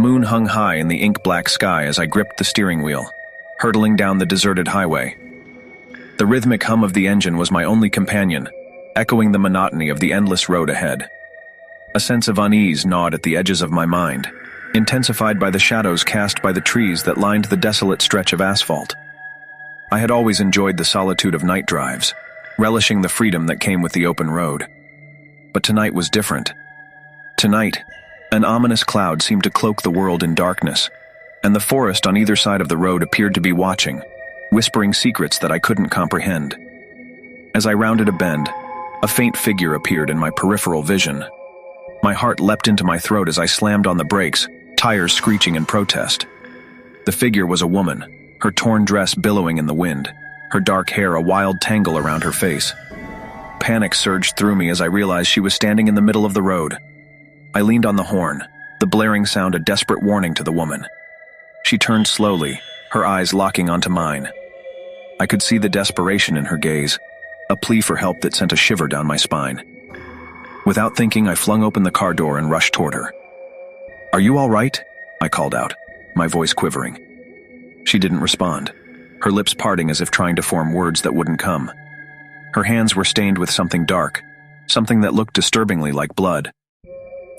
moon hung high in the ink-black sky as I gripped the steering wheel, hurtling down the deserted highway. The rhythmic hum of the engine was my only companion, echoing the monotony of the endless road ahead. A sense of unease gnawed at the edges of my mind, intensified by the shadows cast by the trees that lined the desolate stretch of asphalt. I had always enjoyed the solitude of night drives, relishing the freedom that came with the open road. But tonight was different. Tonight, an ominous cloud seemed to cloak the world in darkness, and the forest on either side of the road appeared to be watching, whispering secrets that I couldn't comprehend. As I rounded a bend, a faint figure appeared in my peripheral vision. My heart leapt into my throat as I slammed on the brakes, tires screeching in protest. The figure was a woman, her torn dress billowing in the wind, her dark hair a wild tangle around her face. Panic surged through me as I realized she was standing in the middle of the road. I leaned on the horn, the blaring sound a desperate warning to the woman. She turned slowly, her eyes locking onto mine. I could see the desperation in her gaze, a plea for help that sent a shiver down my spine. Without thinking, I flung open the car door and rushed toward her. "Are you all right?" I called out, my voice quivering. She didn't respond, her lips parting as if trying to form words that wouldn't come. Her hands were stained with something dark, something that looked disturbingly like blood.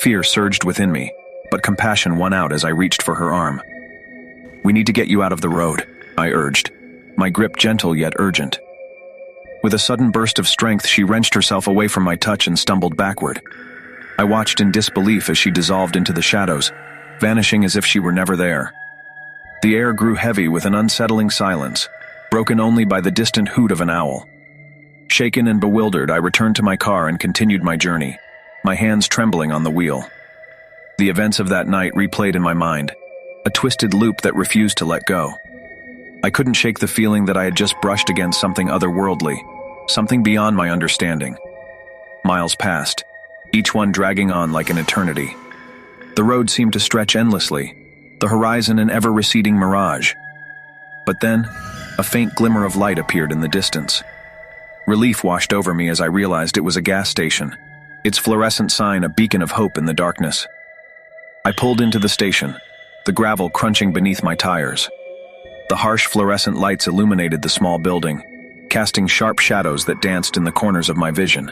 Fear surged within me, but compassion won out as I reached for her arm. "We need to get you out of the road," I urged, my grip gentle yet urgent. With a sudden burst of strength, she wrenched herself away from my touch and stumbled backward. I watched in disbelief as she dissolved into the shadows, vanishing as if she were never there. The air grew heavy with an unsettling silence, broken only by the distant hoot of an owl. Shaken and bewildered, I returned to my car and continued my journey, my hands trembling on the wheel. The events of that night replayed in my mind, a twisted loop that refused to let go. I couldn't shake the feeling that I had just brushed against something otherworldly, something beyond my understanding. Miles passed, each one dragging on like an eternity. The road seemed to stretch endlessly, the horizon an ever-receding mirage. But then, a faint glimmer of light appeared in the distance. Relief washed over me as I realized it was a gas station, its fluorescent sign a beacon of hope in the darkness. I pulled into the station, the gravel crunching beneath my tires. The harsh fluorescent lights illuminated the small building, casting sharp shadows that danced in the corners of my vision.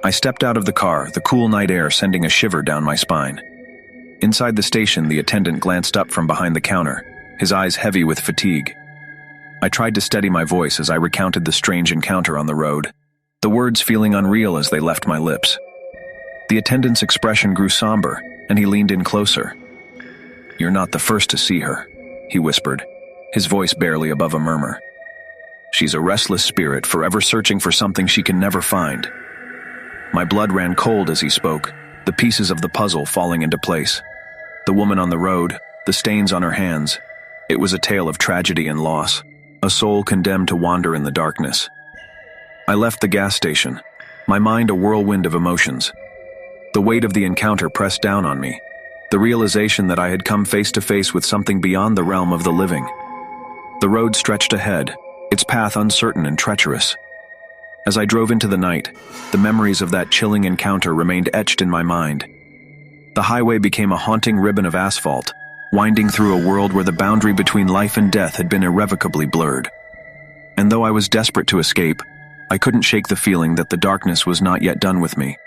I stepped out of the car, the cool night air sending a shiver down my spine. Inside the station, the attendant glanced up from behind the counter, his eyes heavy with fatigue. I tried to steady my voice as I recounted the strange encounter on the road, the words feeling unreal as they left my lips. The attendant's expression grew somber, and he leaned in closer. "You're not the first to see her," he whispered, his voice barely above a murmur. "She's a restless spirit, forever searching for something she can never find." My blood ran cold as he spoke, the pieces of the puzzle falling into place. The woman on the road, the stains on her hands. It was a tale of tragedy and loss, a soul condemned to wander in the darkness. I left the gas station, my mind a whirlwind of emotions. The weight of the encounter pressed down on me, the realization that I had come face to face with something beyond the realm of the living. The road stretched ahead, its path uncertain and treacherous. As I drove into the night, the memories of that chilling encounter remained etched in my mind. The highway became a haunting ribbon of asphalt, winding through a world where the boundary between life and death had been irrevocably blurred. And though I was desperate to escape, I couldn't shake the feeling that the darkness was not yet done with me.